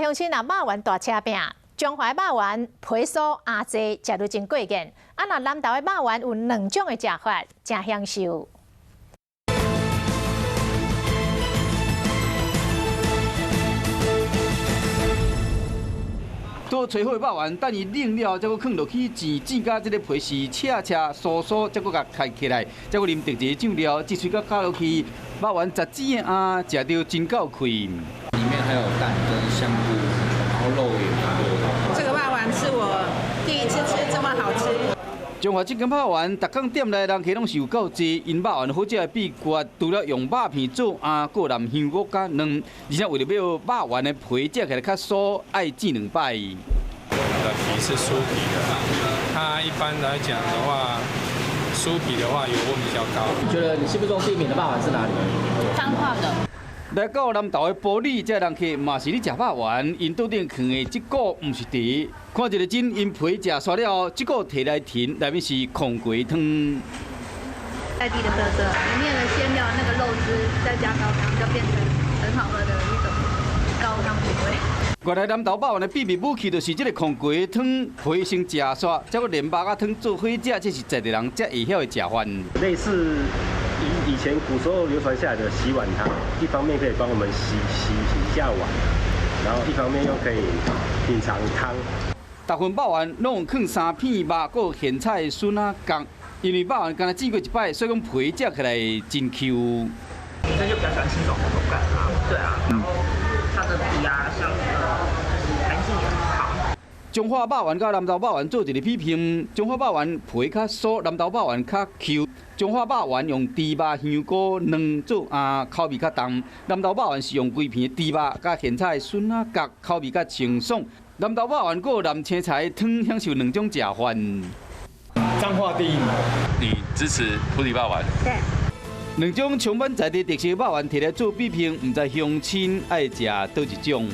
乡亲啊，肉圆大车饼，中华肉圆皮酥鸭济，食着真过瘾。啊，那南投的肉圆有2种的食法，真享受。 做找好的肉圆，等伊冷了，再搁放落去煎甲这个皮是赤赤酥酥，再搁甲开起来，再搁淋特制酱料，一喙甲加落去，肉圆杂煎的鸭，食着真够开。里面还有蛋跟香菇，然后肉也蛮多的。这个肉圆是我第一次吃，这么好吃。 中华这间肉圆，逐工店内人客拢是有够济，因肉圆好食的秘诀，除了用肉片做鸭，搁淋香菇甲卵，而且为了要肉圆的皮食起来较酥，爱煎2摆。的皮是酥皮的，它一般来讲的话，酥皮的话油温比较高。你觉得你心目中第一名的肉圆是哪里？彰化的。 来到南投的埔里，这人客嘛是咧食肉圆，因桌顶放的这个唔是茶，看一个真，因皮食煞了，这个摕来填，内面是控鸡汤。在地的特色，里面的馅料那个肉汁再加高汤，就变成很好喝的一种高汤品味。原来南投肉圆的秘密武器就是这个控鸡汤，皮先食煞，再搁连肉仔汤做伙食，这是在地人才会晓的食法。类似以前古时候流传下来的洗碗汤，一方面可以帮我们洗一下碗，然后一方面又可以品尝汤。大份肉圆拢有放3片肉，搁有咸菜、笋仔角，因为肉圆刚才煎过一摆，所以讲皮食起来真 Q。这就比较喜欢吃这种口感啊，对啊，然后它的皮啊、弹性也很好。中华肉圆甲南投肉圆做一个比拼，中华肉圆皮较酥，南投肉圆较 Q。中华肉圆用猪肉、香菇、卵做鸭，口味较重；南投肉圆是用规片的猪肉加咸菜、笋仔角，口味较清爽。南投肉圆搁有南青菜汤，享受2种食法。彰化第一名。你支持埔里肉圆？对。 2种充满在地特色肉圆摕来做比拼，唔知乡亲爱食倒一种。